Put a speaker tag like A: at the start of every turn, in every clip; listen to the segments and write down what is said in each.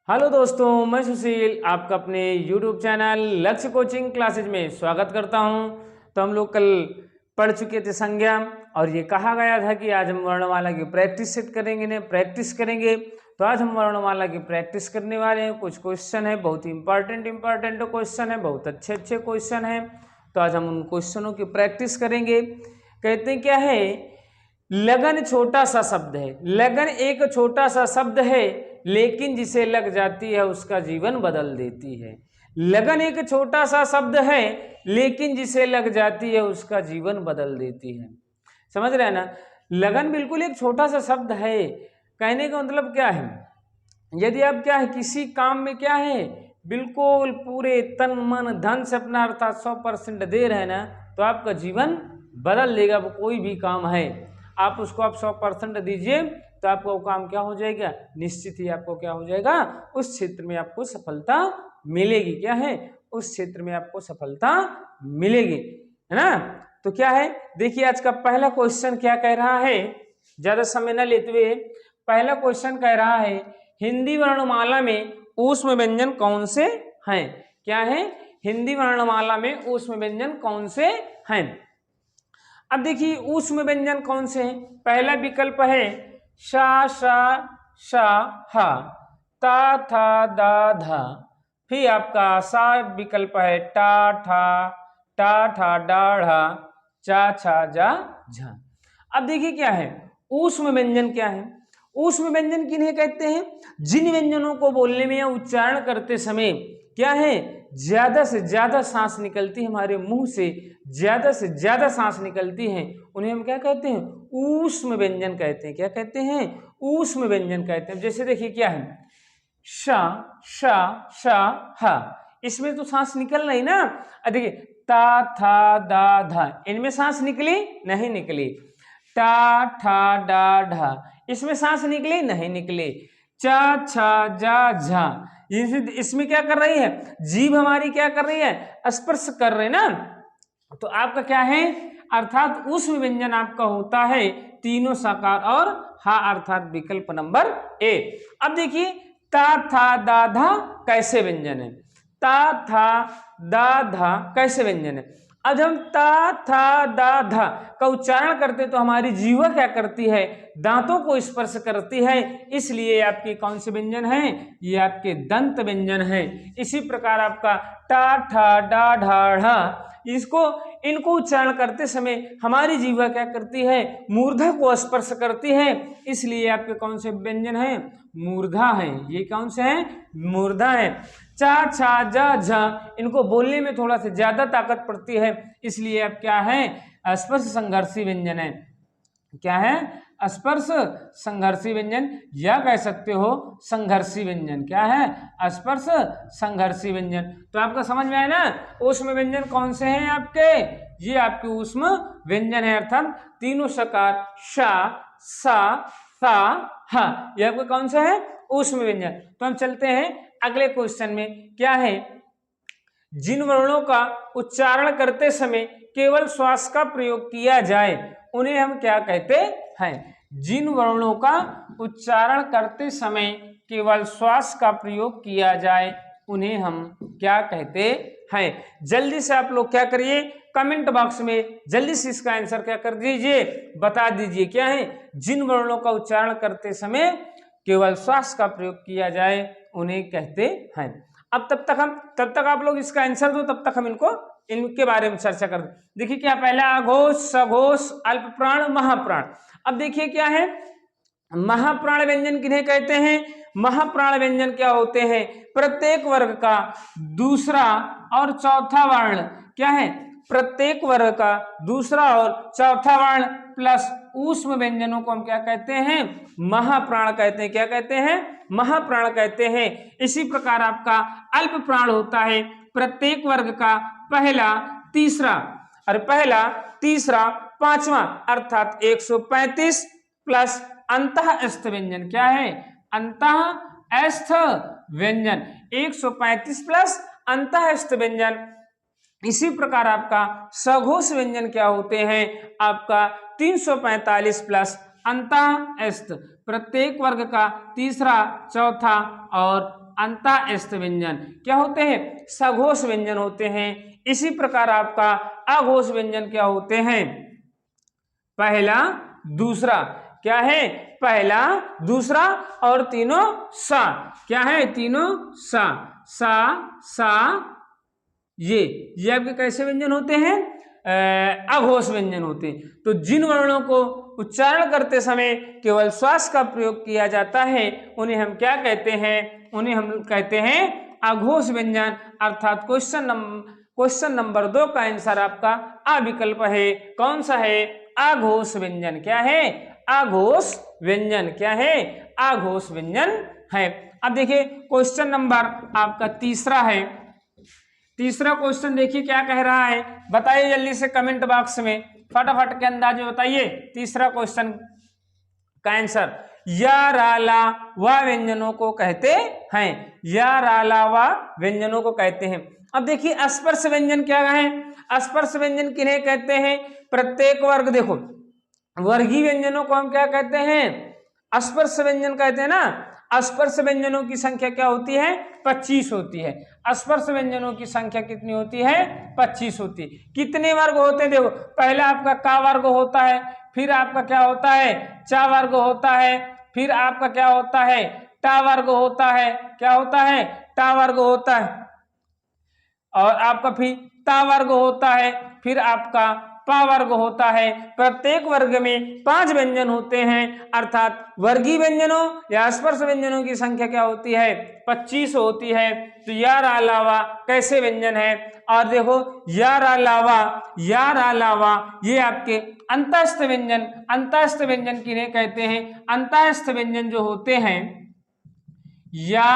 A: Hello दोस्तों, मैं सुशील आपका अपने YouTube चैनल लक्ष्य कोचिंग क्लासेज में स्वागत करता हूं। तो हम लोग कल पढ़ चुके थे संज्ञा और ये कहा गया था कि आज हम वर्णमाला की प्रैक्टिस सेट करेंगे। तो आज हम वर्णमाला की प्रैक्टिस करने वाले हैं। कुछ क्वेश्चन है, बहुत ही इंपॉर्टेंट क्वेश्चन है, बहुत अच्छे क्वेश्चन है। तो आज हम उन क्वेश्चनों की प्रैक्टिस करेंगे। कहते हैं क्या है, लगन छोटा सा शब्द है। लगन एक छोटा सा शब्द है, लेकिन जिसे लग जाती है उसका जीवन बदल देती है। लगन एक छोटा सा शब्द है, लेकिन जिसे लग जाती है उसका जीवन बदल देती है। समझ रहे हैं ना? लगन बिल्कुल एक छोटा सा शब्द है। कहने का मतलब क्या है, यदि आप क्या है किसी काम में क्या है बिल्कुल पूरे तन मन धन से अपना अर्थात 100% दे रहे हैं ना, तो आपका जीवन बदल देगा। वो कोई भी काम है, आप उसको आप 100% दीजिए तो आपका वो काम क्या हो जाएगा, निश्चित ही आपको क्या हो जाएगा, उस क्षेत्र में आपको सफलता मिलेगी। क्या है, उस क्षेत्र में आपको सफलता मिलेगी, है ना? तो क्या है, देखिए आज का पहला क्वेश्चन क्या कह रहा है, ज्यादा समय न लेते हुए पहला क्वेश्चन कह रहा है, हिंदी वर्णमाला में ऊष्म व्यंजन कौन से हैं? क्या है, हिंदी वर्णमाला में ऊष्म व्यंजन कौन से हैं? अब देखिए ऊष्म व्यंजन कौन से हैं। पहला विकल्प है शा शा शा हा, ता था दा धा। फिर आपका सा विकल्प है टा ठा डाढ़ा, चा छा जा झा। अब देखिए क्या है, ऊष्म व्यंजन क्या है। ऊष्म व्यंजन किन्हें कहते हैं, जिन व्यंजनों को बोलने में या उच्चारण करते समय क्या है, ज्यादा से ज्यादा सांस निकलती है, हमारे मुंह से ज्यादा से ज्यादा सांस निकलती है, उन्हें हम क्या कहते हैं, ऊष्म व्यंजन कहते हैं। क्या कहते हैं, ऊष्म व्यंजन कहते हैं। जैसे देखिए क्या है, शा शा शा हा, इसमें तो सांस निकल रही ना। देखिए ता था दा धा, इनमें सांस निकली नहीं निकली। टा ठा डा ढा, इसमें सांस निकली नहीं निकली। चा छा जा झा, इसमें क्या कर रही है, जीभ हमारी क्या कर रही है, स्पर्श कर रही है ना। तो आपका क्या है, अर्थात ऊष्म व्यंजन आपका होता है तीनों साकार और हा, अर्थात विकल्प नंबर ए। अब देखिए ता था दा धा कैसे व्यंजन है, ता था दा धा कैसे व्यंजन है। अब हम ता था दा धा का उच्चारण करते तो हमारी जीवा क्या करती है, दांतों को स्पर्श करती है, इसलिए आपके कौन से व्यंजन है, ये आपके दंत व्यंजन है। इसी प्रकार आपका टा ठा डा ढा ढा, इनको उच्चारण करते समय हमारी जीवा क्या करती है, मूर्धा को स्पर्श करती है, इसलिए आपके कौन से व्यंजन है, मूर्धा है। ये कौन से है, मूर्धा है। चा छा जा झा, इनको बोलने में थोड़ा सा ज्यादा ताकत पड़ती है, इसलिए अब क्या है, स्पर्श संघर्षी व्यंजन है। क्या है, स्पर्श संघर्षी व्यंजन, या कह सकते हो संघर्षी व्यंजन। क्या है, स्पर्श संघर्षी व्यंजन। तो आपका समझ में आया ना, ऊष्म व्यंजन कौन से हैं आपके, ये आपके ऊष्म व्यंजन है, अर्थात तीनों सकार शा सा सा हा, ये आपका कौन सा है, ऊष्म व्यंजन। तो हम चलते हैं अगले क्वेश्चन में। क्या है, जिन वर्णों का उच्चारण करते समय केवल श्वास का प्रयोग किया जाए उन्हें हम क्या कहते हैं। जिन वर्णों का उच्चारण करते समय केवल श्वास का प्रयोग किया जाए उन्हें हम क्या कहते हैं। जल्दी से आप लोग क्या करिए, कमेंट बॉक्स में जल्दी से इसका आंसर क्या कर दीजिए, बता दीजिए। क्या है, जिन वर्णों का उच्चारण करते समय केवल श्वास का प्रयोग किया जाए उन्हें कहते हैं। अब तब तक आप लोग इसका आंसर दो, तब तक हम इनके बारे में चर्चा कर। देखिए क्या, पहला अघोष, सघोष, अल्प प्राण, महाप्राण। अब देखिए क्या है, महाप्राण व्यंजन किन्हें कहते हैं। महाप्राण व्यंजन क्या होते हैं, प्रत्येक वर्ग का दूसरा और चौथा वर्ण, क्या है, प्रत्येक वर्ग का दूसरा और चौथा वर्ण प्लस ऊष्म व्यंजनों को हम क्या कहते हैं, महाप्राण कहते हैं। क्या कहते हैं, महाप्राण कहते हैं। इसी प्रकार आपका अल्प प्राण होता है प्रत्येक वर्ग का पहला तीसरा पांचवा, अर्थात 135 प्लस अंतःस्थ व्यंजन। क्या है, अंतःस्थ व्यंजन, 135 प्लस अंतःस्थ व्यंजन। इसी प्रकार आपका सघोष व्यंजन क्या होते हैं, आपका 345 प्लस अंतःस्थ, प्रत्येक वर्ग का तीसरा, चौथा और अंतःस्थ व्यंजन क्या होते हैं? सघोष व्यंजन होते हैं। इसी प्रकार आपका अघोष व्यंजन क्या होते हैं? पहला दूसरा क्या है? पहला दूसरा और तीनों सा क्या है? तीनों सा सा सा ये आपके कैसे व्यंजन होते हैं? अघोष व्यंजन होते हैं। तो जिन वर्णों को उच्चारण करते समय केवल श्वास का प्रयोग किया जाता है उन्हें हम क्या कहते हैं? उन्हें हम कहते हैं अघोष व्यंजन। अर्थात क्वेश्चन नंबर 2 का आंसर आपका आ विकल्प है। कौन सा है? अघोष व्यंजन। क्या है? अघोष व्यंजन। क्या है? अघोष व्यंजन है। अब देखिए क्वेश्चन नंबर आपका तीसरा है। तीसरा क्वेश्चन देखिए क्या कह रहा है, बताइए जल्दी से कमेंट बॉक्स में, फटाफट के अंदाज में बताइए तीसरा क्वेश्चन का आंसर। या रा ला वा व्यंजनों को कहते हैं। या रा ला वा व्यंजनों को कहते हैं। अब देखिए स्पर्श व्यंजन क्या है? स्पर्श व्यंजन किन्हें कहते हैं? प्रत्येक वर्ग, देखो वर्गीय व्यंजनों को हम क्या कहते हैं? स्पर्श व्यंजन कहते हैं ना। स्पर्श व्यंजनों की संख्या क्या होती है? 25 होती है। स्पर्श व्यंजनों की संख्या कितनी होती है? 25 होती है। कितने वर्ग होते हैं? देखो पहले आपका का वर्ग होता है, फिर आपका क्या होता है? चा वर्ग होता है, फिर आपका क्या होता है? टा वर्ग होता है। क्या होता है? टा वर्ग होता है। और आपका फिर ता वर्ग होता है, फिर आपका पा वर्ग होता है। प्रत्येक वर्ग में 5 व्यंजन होते हैं। अर्थात वर्गीय व्यंजनों या स्पर्श व्यंजनों की संख्या क्या होती है? 25 होती है। तो यार अलावा कैसे व्यंजन है? और देखो यार अलावा ये आपके अंतःस्थ व्यंजन। अंतःस्थ व्यंजन किन्हें कहते हैं? अंतःस्थ व्यंजन जो होते हैं या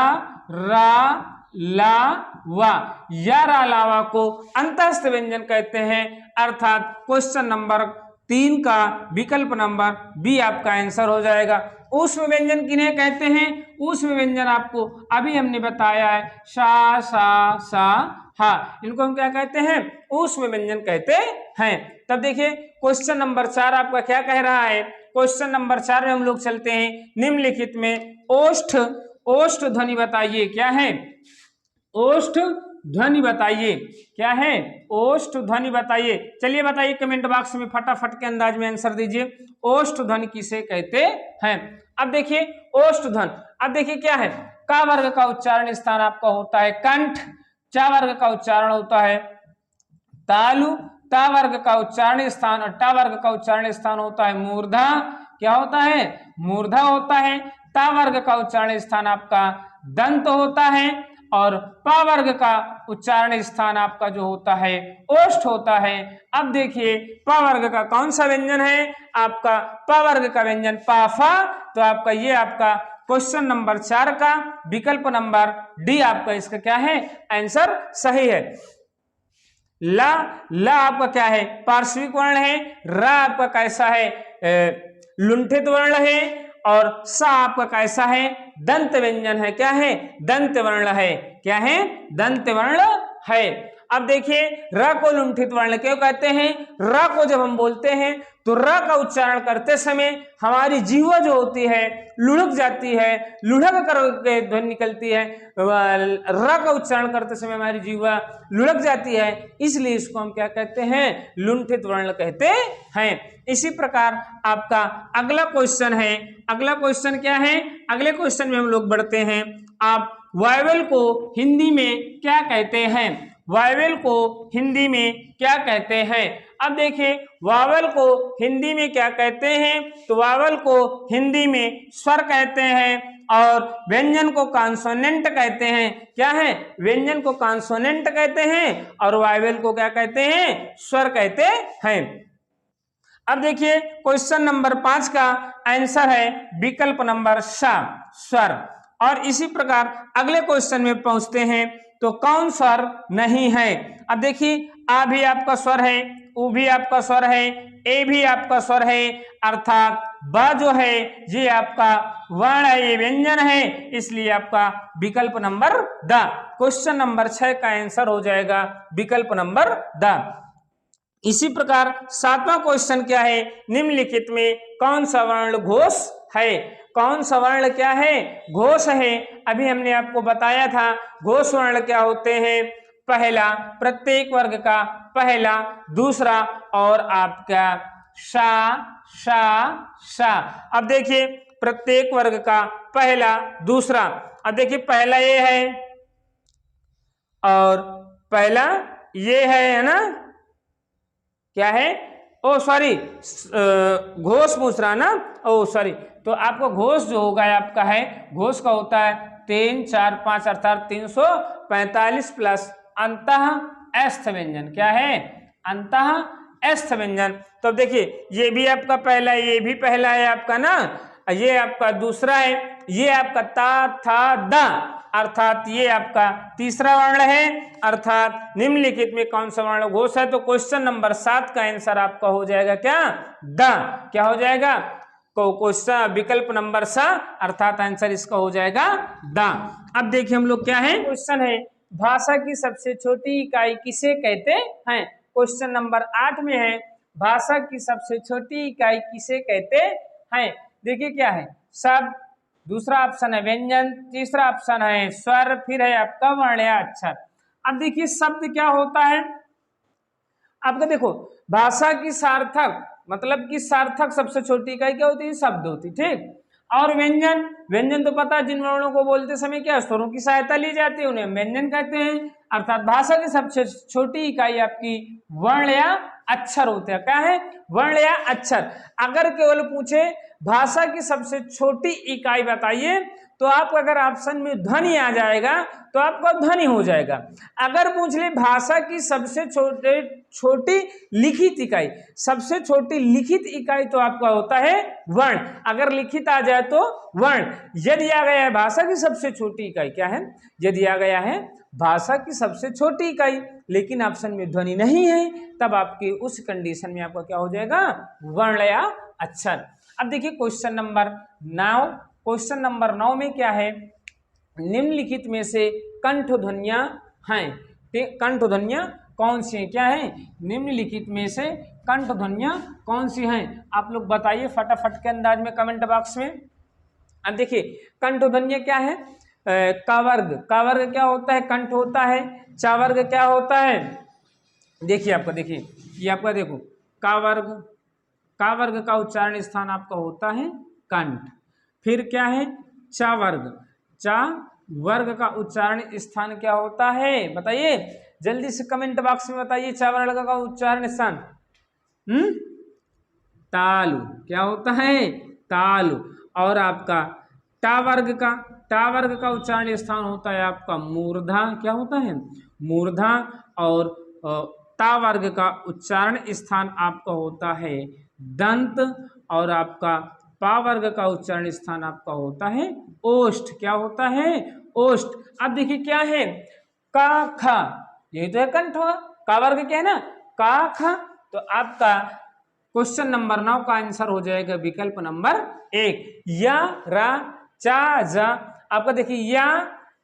A: रा ला वा, या रा लावा को अंतःस्थ व्यंजन कहते हैं। अर्थात क्वेश्चन नंबर 3 का विकल्प नंबर बी आपका आंसर हो जाएगा। ऊष्म व्यंजन किन्हें कहते हैं? ऊष्म व्यंजन आपको अभी हमने बताया है, शा सा सा हा, इनको हम क्या कहते हैं? ऊष्म व्यंजन कहते हैं। तब देखिए क्वेश्चन नंबर 4 आपका क्या कह रहा है। क्वेश्चन नंबर 4 में हम लोग चलते हैं। निम्नलिखित में ओष्ठ ध्वनि बताइए। क्या है? ओष्ठ ध्वनि बताइए। क्या है? ओष्ठ ध्वनि बताइए। चलिए बताइए कमेंट बॉक्स में, फटाफट के अंदाज में आंसर दीजिए। ओष्ठ ध्वनि किसे कहते हैं? अब देखिए ओष्ठ ध्वनि, अब देखिए क्या है? का वर्ग का उच्चारण स्थान आपका होता है कंठ। चा वर्ग का उच्चारण होता है तालु। ता वर्ग का उच्चारण स्थान और टा वर्ग का उच्चारण स्थान होता है मूर्धा। क्या होता है? मूर्धा होता है। ता वर्ग का उच्चारण स्थान आपका दंत होता है और पा वर्ग का उच्चारण स्थान आपका जो होता है ओष्ठ होता है। अब देखिए पा वर्ग का कौन सा व्यंजन है? आपका पा वर्ग का व्यंजन पाफा। तो आपका ये आपका क्वेश्चन नंबर 4 का विकल्प नंबर डी आपका इसका क्या है? आंसर सही है। ला आपका क्या है? पार्श्विक वर्ण है। रा आपका कैसा है? लुंठित वर्ण है। और सा आपका कैसा है? दंत व्यंजन है। क्या है? दंत वर्ण है। क्या है? दंत वर्ण है। अब देखिए र को लुंठित वर्ण क्यों कहते हैं? र को जब हम बोलते हैं तो र का उच्चारण करते समय हमारी जीवा जो होती है लुढ़क जाती है, लुढ़क करके ध्वनि निकलती है। र का उच्चारण करते समय हमारी जीवा लुढ़क जाती है, इसलिए इसको हम क्या कहते हैं? लुंठित वर्ण कहते हैं। इसी प्रकार आपका अगला क्वेश्चन है। अगला क्वेश्चन क्या है? अगले क्वेश्चन में हम लोग बढ़ते हैं। आप वायवल को हिंदी में क्या कहते हैं? वायवल को हिंदी में क्या कहते हैं? अब देखिए वावल को हिंदी में क्या कहते हैं? तो वावल को हिंदी में स्वर कहते हैं और व्यंजन को कॉन्सोनेंट कहते हैं। क्या है? व्यंजन को कॉन्सोनेंट कहते हैं और वायवल को क्या कहते हैं? स्वर कहते हैं। अब देखिए क्वेश्चन नंबर 5 का आंसर है विकल्प नंबर सा, स्वर। और इसी प्रकार अगले क्वेश्चन में पहुंचते हैं। तो कौन स्वर नहीं है? अब देखिए आ भी आपका स्वर है, उ भी आपका स्वर है, ए भी आपका स्वर है। अर्थात ब जो है ये आपका वर्ण है, ये व्यंजन है, इसलिए आपका विकल्प नंबर द, क्वेश्चन नंबर 6 का आंसर हो जाएगा विकल्प नंबर द। इसी प्रकार 7वां क्वेश्चन क्या है? निम्नलिखित में कौन सा वर्ण घोष है? कौन सा वर्ण क्या है, घोष है। अभी हमने आपको बताया था घोष वर्ण क्या होते हैं, पहला, प्रत्येक वर्ग का पहला, दूसरा और आपका शा शा शा। अब देखिए प्रत्येक वर्ग का पहला, दूसरा, अब देखिए पहला ये है और पहला ये है ना, क्या है, ओ सॉरी घोष पूछ रहा ना, ओ सॉरी, तो आपको घोष जो होगा आपका है, घोष का होता है 3 4 5 अर्थात 345 प्लस अंतः एस्थ व्यंजन, क्या है, अंतः एस्थ व्यंजन। तो अब देखिए ये भी आपका पहला है, ये भी पहला है आपका ना, ये आपका दूसरा है, ये आपका ता था दा अर्थात ये आपका तीसरा वर्ण है, अर्थात निम्नलिखित में कौन सा वर्ण घोष है। तो क्वेश्चन नंबर 7 का आंसर आपका हो जाएगा क्या, द, क्या हो जाएगा, क्वेश्चन विकल्प नंबर सा, अर्थात आंसर इसका हो जाएगा द। अब देखिए हम लोग क्या है, क्वेश्चन है भाषा की सबसे छोटी इकाई किसे कहते हैं। क्वेश्चन नंबर 8 में है भाषा की सबसे छोटी इकाई किसे कहते हैं। देखिए क्या है, शब्द, दूसरा ऑप्शन है व्यंजन, तीसरा ऑप्शन है स्वर, फिर है आपका वर्ण या अक्षर। अब देखिए शब्द क्या होता है, आपका देखो भाषा की सार्थक मतलब कि सार्थक सबसे छोटी इकाई क्या होती है, शब्द होती, ठीक। और व्यंजन, व्यंजन तो पता है जिन वर्णों को बोलते समय क्या स्वरों की सहायता ली जाती है उन्हें व्यंजन कहते हैं। अर्थात भाषा की सबसे छोटी इकाई आपकी वर्ण या अक्षर होते हैं, क्या है, वर्ण या अक्षर। अगर केवल पूछे भाषा की सबसे छोटी इकाई बताइए तो आपका अगर ऑप्शन में ध्वनि आ जाएगा तो आपका ध्वनि हो जाएगा। अगर पूछ ले भाषा की सबसे छोटी लिखित इकाई, सबसे छोटी लिखित इकाई तो आपका होता है वर्ण, अगर लिखित आ जाए तो वर्ण। यदि आ गया है भाषा की सबसे छोटी इकाई, क्या है, यदि आ गया है भाषा की सबसे छोटी इकाई लेकिन ऑप्शन में ध्वनि नहीं है, तब आपकी उस कंडीशन में आपका क्या हो जाएगा, वर्ण या अक्षर। अब देखिए क्वेश्चन नंबर 9, क्वेश्चन नंबर 9 में क्या है, निम्नलिखित में से कंठ ध्वनियां हैं, कंठ ध्वनियां कौन सी हैं, क्या है, निम्नलिखित में से कंठ ध्वनियां कौन सी हैं, आप लोग बताइए फटाफट के अंदाज में कमेंट बॉक्स में। अब देखिए कंठ ध्वनियां क्या है, का वर्ग, का वर्ग क्या होता है, कंठ होता है। चा वर्ग क्या होता है, देखिए आपका, देखिए ये आपका देखो का वर्ग, का वर्ग का उच्चारण स्थान आपका होता है कंठ। फिर क्या है, चा वर्ग, चा वर्ग का उच्चारण स्थान क्या होता है, बताइए जल्दी से कमेंट बॉक्स में बताइए, चा वर्ग का उच्चारण स्थान, तालु, क्या होता है, तालु। और आपका टा वर्ग का, टा वर्ग का उच्चारण स्थान होता है आपका मूर्धा, क्या होता है, मूर्धा। और ता वर्ग का उच्चारण स्थान आपका होता है दंत। और आपका पा वर्ग का उच्चारण स्थान आपका होता है ओष्ठ, क्या होता है, ओष्ठ। अब देखिए क्या है, का खा, यही तो है कंठ, का वर्ग क्या है ना, का खा। तो आपका क्वेश्चन नंबर 9 का आंसर हो जाएगा विकल्प नंबर 1, या रा चा जा। आपका देखिए या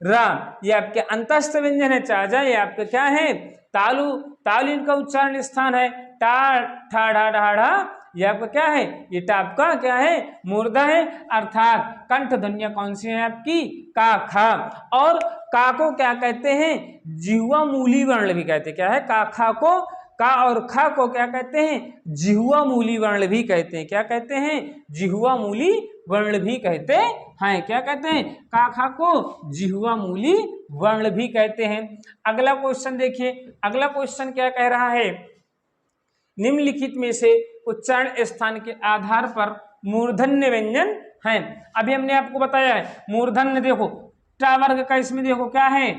A: रा ये आपके अंतस्थ व्यंजन है, चा जा ये आपका क्या है, तालु, तालु इनका उच्चारण स्थान है, टा ठा ढा ढा ढा ये आपका क्या है, ये टा आपका क्या है, मूर्धा है। अर्थात कंठ ध्वनियां कौन सी है आपकी, का खा। और का को क्या कहते हैं, जिह्वा मूली वर्ण भी कहते हैं, क्या है, का खा को, का और खा को क्या कहते हैं, जिह्वा मूली वर्ण भी कहते हैं, क्या कहते हैं, जिह्वा मूली वर्ण भी कहते हैं, क्या कहते हैं, का खा को जिह्वा मूली वर्ण भी कहते हैं। अगला क्वेश्चन देखिए, अगला क्वेश्चन क्या कह रहा है, निम्नलिखित में से उच्चारण स्थान के आधार पर मूर्धन्य व्यंजन हैं। अभी हमने आपको बताया है मूर्धन्य, देखो टा वर्ग का इसमें देखो क्या है,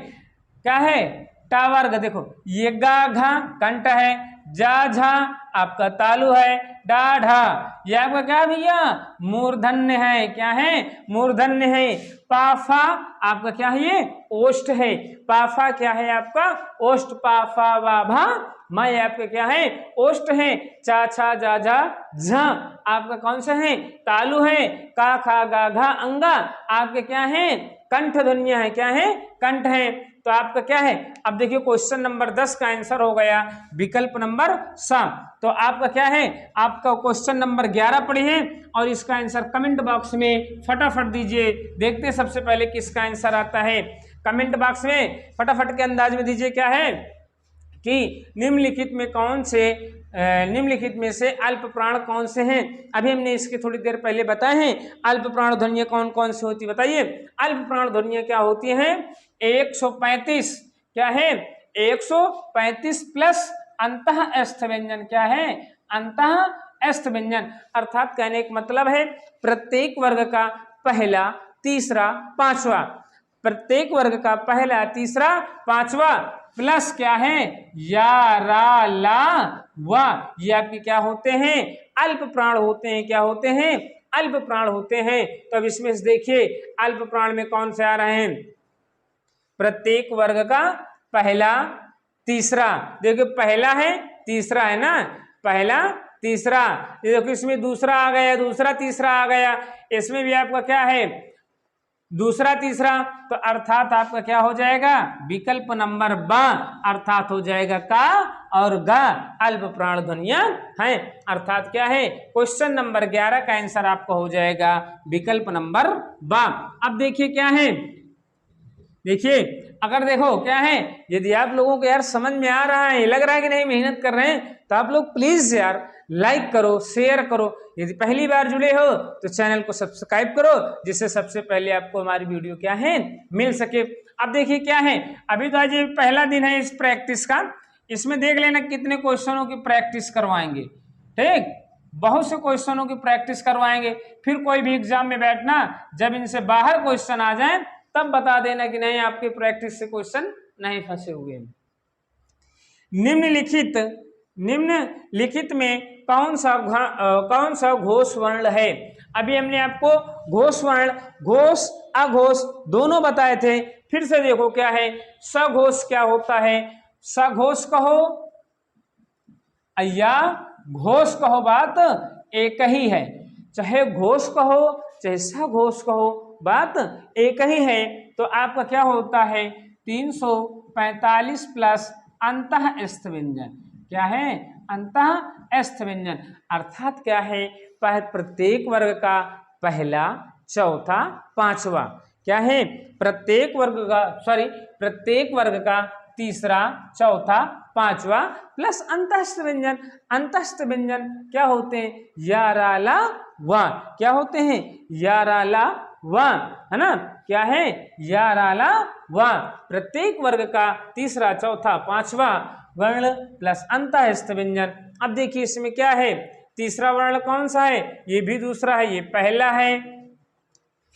A: क्या है, टा वर्ग, देखो ये गा घा कंठ है, जा झा आपका तालु है, डा ढा ये आपका क्या भैया, मूर्धन्य है, क्या है, मूर्धन्य है। पाफा आपका क्या है, ये ओष्ठ है, पाफा क्या है आपका ओष्ठ, पाफा वा भा मैं आपका क्या है, ओष्ठ है। चा छा जा झा झ आपका कौन सा है, तालु है। का खा गा घा अंगा आपके क्या है, कंठ ध्वनियां है, क्या है, कंठ है। तो आपका क्या है, अब देखिए क्वेश्चन नंबर 10 का आंसर हो गया विकल्प नंबर सा। तो आपका क्या है, आपका क्वेश्चन नंबर 11 पढ़े हैं और इसका आंसर कमेंट बॉक्स में फटाफट दीजिए। देखते हैं सबसे पहले किसका आंसर आता है, कमेंट बॉक्स में फटाफट के अंदाज में दीजिए। क्या है कि निम्नलिखित में कौन से निम्नलिखित में से अल्प प्राण कौन से हैं। अभी हमने इसके थोड़ी देर पहले बताए हैं अल्प प्राण ध्वनियां कौन कौन सी होती, बताइए। अल्प प्राण ध्वनियां क्या होती हैं, 135, क्या है, 135 प्लस अंतः स्थ व्यंजन, क्या है, अंतः स्थ व्यंजन। अर्थात कहने का मतलब है प्रत्येक वर्ग का पहला, तीसरा, पांचवा, प्रत्येक वर्ग का पहला, तीसरा, पांचवा प्लस क्या है, या, रा, ला, वा, ये आपके क्या होते हैं, अल्प प्राण होते हैं। क्या होते हैं, अल्प प्राण होते हैं। तो अब इसमें से देखिए अल्प प्राण में कौन से आ रहे हैं, प्रत्येक वर्ग का पहला, तीसरा, देखिए पहला है, तीसरा है ना, पहला, तीसरा, ये देखो इसमें दूसरा आ गया, दूसरा, तीसरा आ गया, इसमें भी आपका क्या है, दूसरा, तीसरा। तो अर्थात आपका क्या हो जाएगा, विकल्प नंबर ब, अर्थात हो जाएगा का और गा अल्प प्राण ध्वनियां हैं। अर्थात क्या है, क्वेश्चन नंबर 11 का आंसर आपका हो जाएगा विकल्प नंबर ब। अब देखिए क्या है, देखिए अगर देखो क्या है, यदि आप लोगों को यार समझ में आ रहा है, लग रहा है कि नहीं मेहनत कर रहे हैं, तो आप लोग प्लीज यार लाइक करो, शेयर करो। यदि पहली बार जुड़े हो तो चैनल को सब्सक्राइब करो, जिससे सबसे पहले आपको हमारी वीडियो क्या है, मिल सके। अब देखिए क्या है, अभी तो आज ये पहला दिन है इस प्रैक्टिस का, इसमें देख लेना कितने क्वेश्चनों की प्रैक्टिस करवाएंगे। ठीक, बहुत से क्वेश्चनों की प्रैक्टिस करवाएंगे। फिर कोई भी एग्जाम में बैठना, जब इनसे बाहर क्वेश्चन आ जाए तब बता देना कि नहीं आपकी प्रैक्टिस से क्वेश्चन नहीं फंसे हुए। निम्नलिखित में कौन सा घोष वर्ण है। अभी हमने आपको घोष वर्ण, घोष, अघोष दोनों बताए थे। फिर से देखो क्या है, सघोष क्या होता है, सघोष कहो या घोष कहो, बात एक ही है। चाहे घोष कहो चाहे सघोष कहो, बात एक ही है। तो आपका क्या होता है, 345 प्लस अंतः स्थ व्यंजन, क्या है, अंतः स्थ व्यंजन। अर्थात क्या है, प्रत्येक वर्ग का पहला, चौथा, पांचवा, क्या है, प्रत्येक वर्ग का तीसरा, चौथा, पांचवा प्लस अंतःस्थ व्यंजन। अंतःस्थ व्यंजन क्या होते हैं, या, रा, ला, वा, क्या होते हैं, या, रा, ला, वा, है ना, क्या है, या, रा, ला, वा। प्रत्येक वर्ग का तीसरा, चौथा, पांचवा वर्ण प्लस अंतःस्थ व्यंजन। अब देखिए इसमें क्या है, तीसरा वर्ण कौन सा है, ये भी दूसरा है, ये पहला है,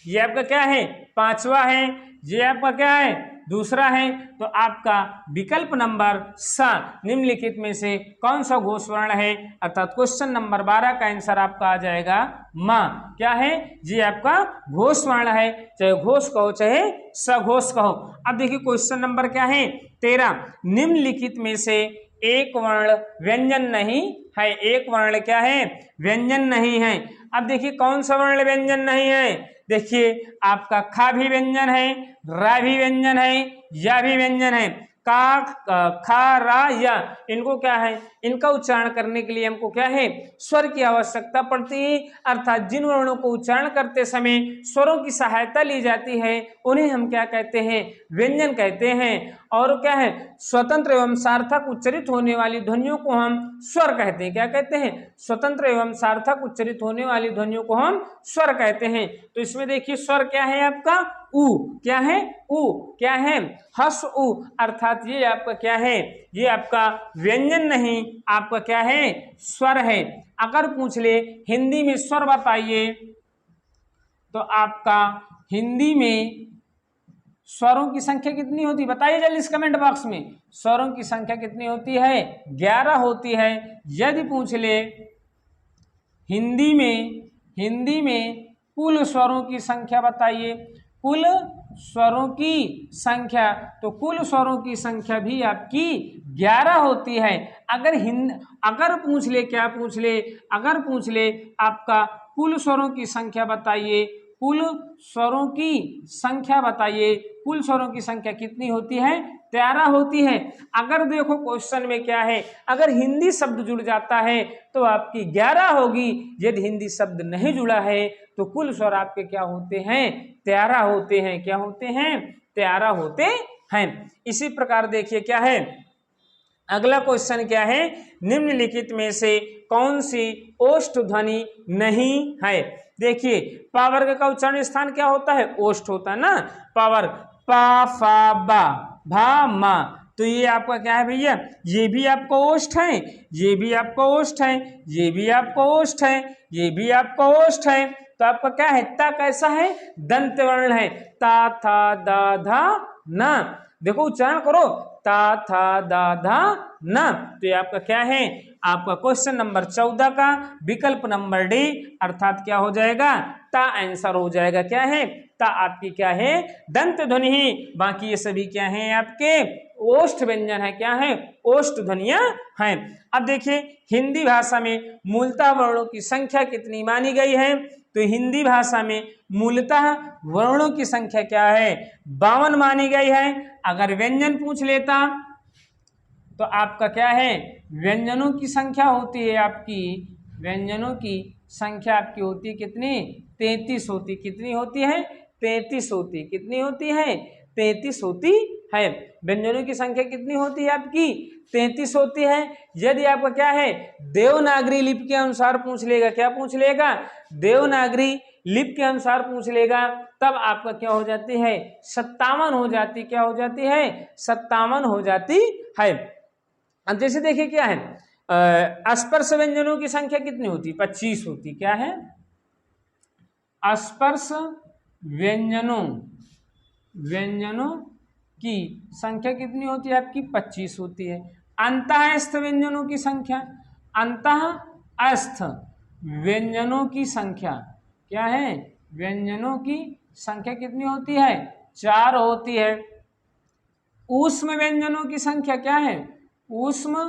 A: ये आपका क्या है, पांचवा है, ये आपका क्या है, दूसरा है। तो आपका विकल्प नंबर सा निम्नलिखित में से कौन सा घोष वर्ण है। अर्थात क्वेश्चन नंबर 12 का आंसर आपका आ जाएगा माँ, क्या है, ये आपका घोष वर्ण है, चाहे घोष कहो चाहे सघोष कहो। अब देखिए क्वेश्चन नंबर क्या है, 13, निम्नलिखित में से एक वर्ण व्यंजन नहीं है। एक वर्ण क्या है, व्यंजन नहीं है। अब देखिए कौन सा वर्ण व्यंजन नहीं है, देखिए आपका खा भी व्यंजन है, रा भी व्यंजन है, या भी व्यंजन है। का, खा, रा, या, इनको क्या है, इनका उच्चारण करने के लिए हमको क्या है, स्वर की आवश्यकता पड़ती है। अर्थात जिन वर्णों को उच्चारण करते समय स्वरों की सहायता ली जाती है उन्हें हम क्या कहते हैं, व्यंजन कहते हैं। और क्या है, स्वतंत्र एवं सार्थक उच्चरित होने वाली ध्वनियों को हम स्वर कहते हैं। क्या कहते हैं, स्वतंत्र एवं सार्थक उच्चरित होने वाली ध्वनियों को हम स्वर कहते हैं। तो इसमें देखिए स्वर क्या है आपका, उ, क्या है, उ, क्या है, हस उ। अर्थात ये आपका क्या है, ये आपका व्यंजन नहीं, आपका क्या है, स्वर है। अगर पूछ ले हिंदी में स्वर बताइए, तो आपका हिंदी में स्वरों की संख्या कितनी होती है, बताइए जल्दी इस कमेंट बॉक्स में। स्वरों की संख्या कितनी होती है, 11 होती है। यदि पूछ ले हिंदी में कुल स्वरों की संख्या बताइए, कुल स्वरों की संख्या, तो कुल स्वरों की संख्या भी आपकी 11 होती है। अगर पूछ ले, क्या पूछ ले, अगर पूछ ले आपका कुल स्वरों की संख्या बताइए, कुल स्वरों की संख्या बताइए। कुल स्वरों की संख्या कितनी होती है? 13 होती है। अगर देखो क्वेश्चन में क्या है, अगर हिंदी शब्द जुड़ जाता है तो आपकी 11 होगी, यदि हिंदी शब्द नहीं जुड़ा है तो कुल स्वर आपके क्या होते हैं? 13 होते हैं। क्या होते हैं? 13 होते हैं। इसी प्रकार देखिए क्या है अगला क्वेश्चन क्या है, निम्नलिखित में से कौन सी ओष्ठ ध्वनि नहीं है? देखिए पा वर्ग का उच्चारण स्थान क्या होता है? ओष्ठ होता है ना। पावर पा फा बा भा मा, तो ये आपका क्या है भैया? ये भी आपका ओष्ठ है, ये भी आपका ओष्ठ है, ये भी आपका ओष्ठ है, ये भी आपका ओष्ठ है। तो आपका क्या है? ता कैसा है? दंत वर्ण है। ता था दा धा ना, देखो उच्चारण करो, ता था दा धा ना। तो ये आपका क्या है? आपका क्वेश्चन नंबर 14 का विकल्प नंबर डी अर्थात क्या हो जाएगा? ता आंसर हो जाएगा। क्या है? ता आपकी क्या है? दंत ध्वनि ही। बाकी ये सभी क्या है? आपके ओष्ठ व्यंजन है। क्या है? ओष्ठ ध्वनियां हैं। अब देखिए हिंदी भाषा में मूलतः वर्णों की संख्या कितनी मानी गई है? तो हिंदी भाषा में मूलतः वर्णों की संख्या क्या है? 52 मानी गई है। अगर व्यंजन पूछ लेता तो आपका क्या है? व्यंजनों की संख्या होती है आपकी, व्यंजनों की संख्या आपकी होती है कितनी? 33 होती। कितनी होती है? 33 होती। कितनी होती है? 33 होती है। व्यंजनों की संख्या कितनी होती है आपकी? 33 होती है। यदि आपका क्या है? देवनागरी लिपि के अनुसार पूछ लेगा, क्या पूछ लेगा? देवनागरी लिपि के अनुसार पूछ लेगा, तब आपका क्या हो जाती है? 57 हो जाती। क्या हो जाती है? 57 हो जाती है। अब जैसे देखिए क्या है, स्पर्श व्यंजनों की संख्या कितनी होती? 25 होती। क्या है? स्पर्श व्यंजनों की संख्या कितनी होती है आपकी? 25 होती है। अंतःस्थ व्यंजनों की संख्या, अंतःस्थ व्यंजनों की संख्या क्या है? व्यंजनों की संख्या कितनी होती है? 4 होती है। ऊष्म व्यंजनों की संख्या क्या है? ऊष्म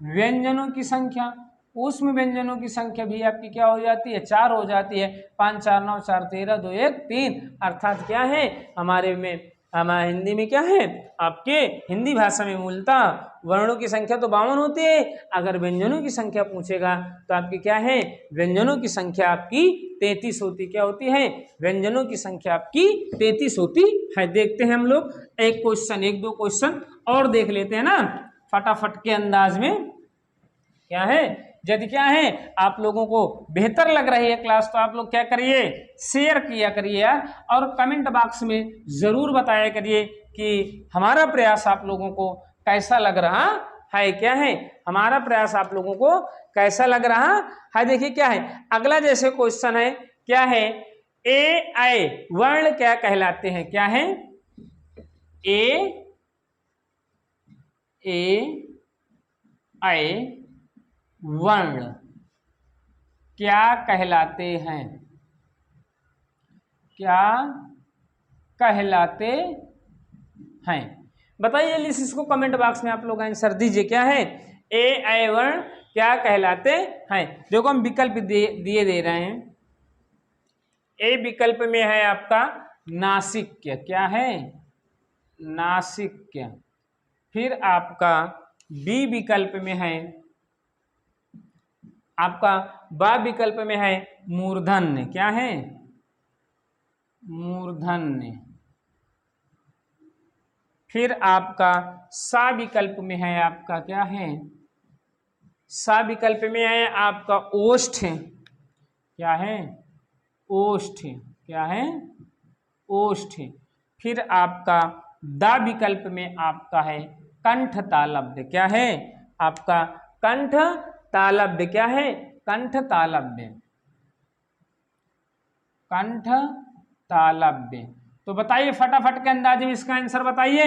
A: व्यंजनों की संख्या, ऊष्म व्यंजनों की संख्या भी आपकी क्या हो जाती है? 4 हो जाती है। 5 4 9 4 13 2 1 3 अर्थात क्या है हमारे हिंदी में क्या है? आपके हिंदी भाषा में मूलतः वर्णों की संख्या तो 52 होती है। अगर व्यंजनों की संख्या पूछेगा तो आपकी क्या है? व्यंजनों की संख्या आपकी 33 होती। क्या होती है? व्यंजनों की संख्या आपकी 33 होती है। देखते हैं हम लोग एक क्वेश्चन, एक दो क्वेश्चन और देख लेते हैं ना फटाफट के अंदाज में। क्या है? यदि क्या है आप लोगों को बेहतर लग रही है क्लास तो आप लोग क्या करिए? शेयर किया करिए यार, और कमेंट बॉक्स में जरूर बताया करिए कि हमारा प्रयास आप लोगों को कैसा लग रहा है। क्या है? हमारा प्रयास आप लोगों को कैसा लग रहा है। देखिए क्या है अगला जैसे क्वेश्चन है, क्या है? ए आई वर्ण क्या कहलाते हैं? क्या है? ए आई वर्ण क्या कहलाते हैं? क्या कहलाते हैं? बताइए इसको कमेंट बॉक्स में आप लोग आंसर दीजिए। क्या है? ए आई वर्ण क्या कहलाते हैं? देखो हम विकल्प दिए दे रहे हैं। ए विकल्प में है आपका नासिक्य। क्या है? नासिक्य। फिर आपका बी विकल्प में है आपका बा विकल्प में है मूर्धन्य। क्या है? मूर्धन्य। फिर आपका सा विकल्प में है आपका क्या है? सा विकल्प में है आपका ओष्ठ। क्या है? ओष्ठ। क्या है? ओष्ठ। फिर आपका दा विकल्प में आपका है कंठ तालव्य। क्या है? आपका कंठ तालव्य। क्या है? कंठ तालव्य। कंठ तालव्य। तो बताइए फटाफट के अंदाजे में इसका आंसर बताइए।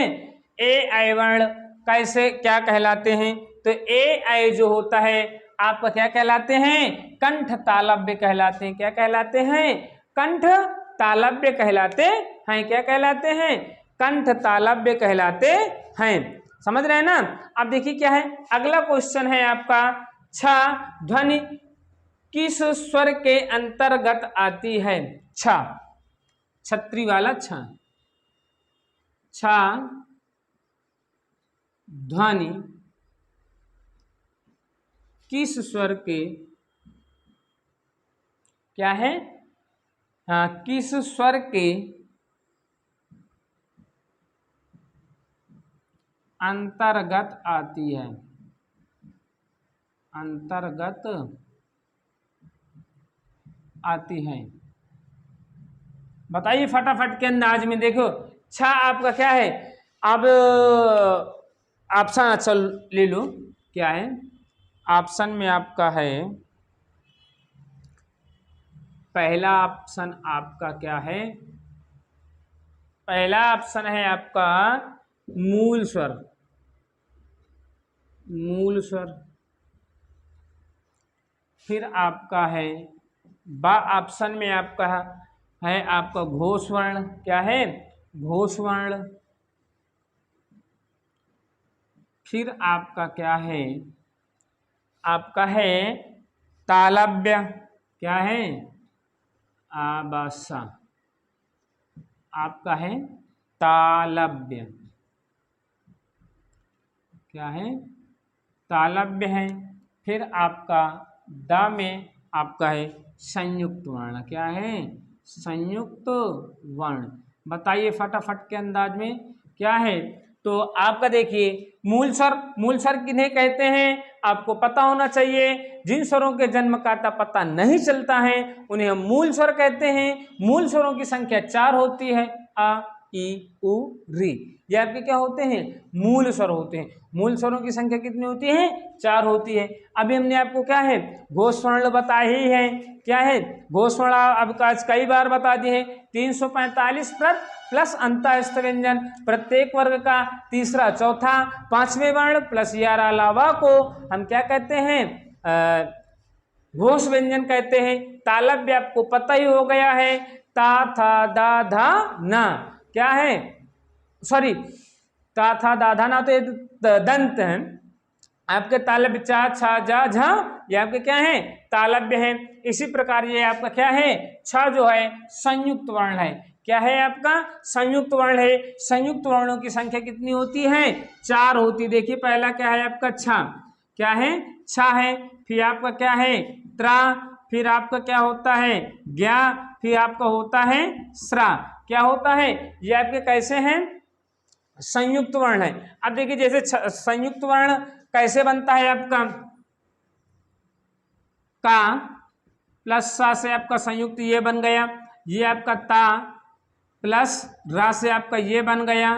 A: ए आई वर्ण कैसे क्या कहलाते हैं? तो ए आई जो होता है आपका क्या कहलाते हैं? कंठ तालव्य कहलाते हैं। क्या कहलाते हैं? कंठ तालव्य कहलाते हैं। क्या कहलाते हैं? कंठ तालव्य कहलाते हैं। समझ रहे हैं ना? अब देखिए क्या है अगला क्वेश्चन है आपका छ ध्वनि किस स्वर के अंतर्गत आती है? छ छतरी वाला छ। छ ध्वनि किस स्वर के क्या है, हाँ, किस स्वर के अंतर्गत आती है, अंतर्गत आती है। बताइए फटाफट के अंदाज में। देखो छ आपका क्या है, अब ऑप्शन अच्छा ले लो, क्या है ऑप्शन में आपका है, पहला ऑप्शन आपका क्या है, पहला ऑप्शन है आपका मूल स्वर, मूल स्वर। फिर आपका है बा ऑप्शन में आपका है आपका घोष वर्ण, क्या है घोष वर्ण। फिर आपका क्या है, आपका है तालव्य, क्या है आबासा, आपका है तालव्य, क्या है तालव्य है। फिर आपका द में आपका है संयुक्त वर्ण, क्या है संयुक्त वर्ण। बताइए फटाफट के अंदाज में क्या है। तो आपका देखिए मूल स्वर, मूल स्वर किन्हें कहते हैं आपको पता होना चाहिए। जिन स्वरों के जन्म का पता नहीं चलता है उन्हें हम मूल स्वर कहते हैं। मूल स्वरों की संख्या 4 होती है, आ ई उ री, ये आपके क्या होते हैं मूल स्वर होते हैं। मूल स्वरों की संख्या कितनी होती है 4 होती है। अभी हमने आपको क्या है घोष वर्ण बताए ही है, क्या है घोष वर्ण अब कई बार बता दिए हैं। 345 प्लस अंतःस्थ व्यंजन, प्रत्येक वर्ग का तीसरा चौथा पांचवें वर्ण प्लस यार अलावा को हम क्या कहते हैं घोष व्यंजन कहते हैं। तालव्य आपको पता ही हो गया है, ता था दा धा ना, क्या है सॉरी ता था दा धा ना तो ये दंत है आपके। तालव्य चा छा जा झा ये आपके क्या है तालव्य है। इसी प्रकार ये आपका क्या है छ जो है संयुक्त वर्ण है, क्या है आपका संयुक्त वर्ण है। संयुक्त वर्णों की संख्या कितनी होती है 4 होती। देखिए पहला क्या है आपका छ, क्या है छ है। फिर आपका क्या है त्रा, फिर आपका क्या होता है ज्ञा, फिर आपका होता है स्रा, क्या होता है ये आपके कैसे हैं संयुक्त वर्ण है। अब देखिए जैसे संयुक्त वर्ण कैसे बनता है आपका का प्लस सा से आपका संयुक्त ये बन गया, ये आपका ता प्लस रा से आपका ये बन गया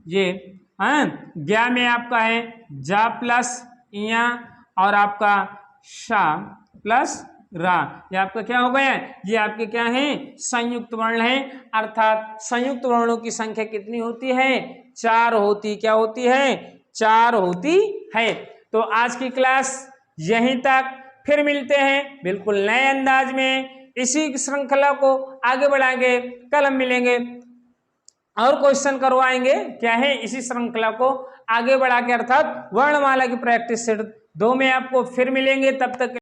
A: ये, ज्ञा में आपका है जा प्लस इया और आपका शा प्लस रा, ये आपका क्या हो गया ये आपके क्या है संयुक्त वर्ण है। अर्थात संयुक्त वर्णों की संख्या कितनी होती है 4 होती, क्या होती है 4 होती है। तो आज की क्लास यहीं तक, फिर मिलते हैं बिल्कुल नए अंदाज में। इसी श्रृंखला को आगे बढ़ाएंगे, कल हम मिलेंगे और क्वेश्चन करवाएंगे, क्या है इसी श्रृंखला को आगे बढ़ा के, अर्थात वर्णमाला की प्रैक्टिस सेट 2 में आपको फिर मिलेंगे। तब तक